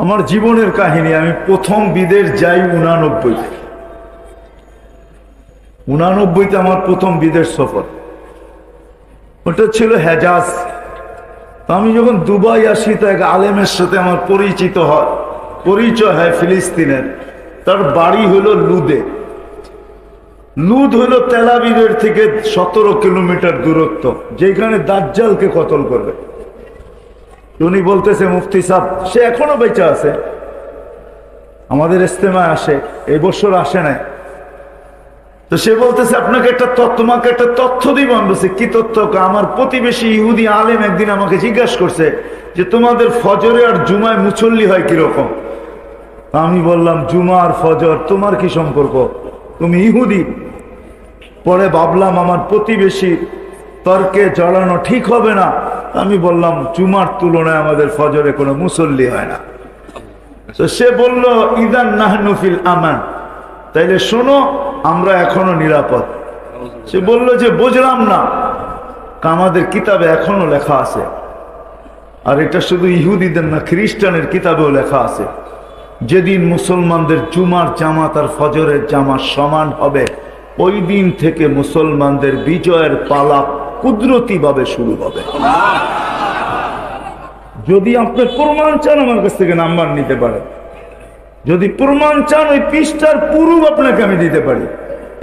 আমার জীবনের কাহিনী, আমি প্রথম বিদেশ যাই 89-তে আমার প্রথম বিদেশ সফর। ওটা ছিল হেজাজ। আমি যখন দুবাই আসি তো এক আলেমের সাথে আমার পরিচয় হয় ফিলিস্তিনের। তার বাড়ি হলো লুদে। লুদ হলো তেল আবিবের থেকে 17 কিলোমিটার দূরত্ব, যেখানে দাজ্জালকে কতল করবে। উনি বলতেছে, মুফতি সাহেব, সে এখনো বেঁচে আছে, আমাদের ইস্তেমায় আসে, এই বছর আসে নাই। তো সে বলতেছে, তোমাকে একটা তথ্য দিব। আমি বলছি, কি তথ্য? আমার প্রতিবেশী ইহুদি আলেম একদিন আমাকে জিজ্ঞাসা করছে যে তোমাদের ফজরে আর জুমায় মুসল্লি হয় কিরকম। আমি বললাম, জুমা আর ফজর তোমার কি সম্পর্ক? তুমি ইহুদি। পরে ভাবলাম আমার প্রতিবেশী তর্কে জড়ানো ঠিক হবে না। আমি বললাম, জুমার তুলনায় আমাদের ফজরে কোনো মুসল্লি হয় না। তো সে বলল, ইদান নাহনু ফিল আমান, তাইলে শোনো, আমরা এখনো নিরাপদ। সে বলল যে বুঝলাম না। আমাদের কিতাবে এখনো লেখা আছে, আর এটা শুধু ইহুদিদের না, খ্রিস্টানের কিতাবেও লেখা আছে, যেদিন মুসলমানদের জুমার জামাত আর ফজরের জামাত সমান হবে, ওই দিন থেকে মুসলমানদের বিজয়ের পালা কুদরতি ভাবে শুরু হবে। যদি আপনি প্রমাণ চান, আমার কাছ থেকে নাম্বার নিতে পারেন। যদি প্রমাণ চান, ওই পৃষ্ঠার পুরুষ আপনাকে আমি দিতে পারি।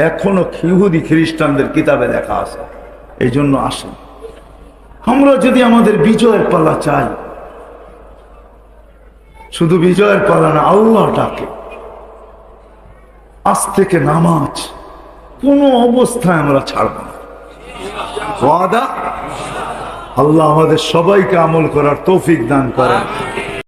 এখনো ইহুদি খ্রিস্টানদের কিতাবে লেখা আছে। এই জন্য আসেন, আমরা যদি আমাদের বিজয়ের পালা চাই, শুধু বিজয়ের পালা না, আল্লাহ ডাকে। আজ থেকে নামাজ কোন অবস্থায় আমরা ছাড়ব না। ওয়াদা? আল্লাহ আমাদের সবাইকে আমল করার তৌফিক দান করেন।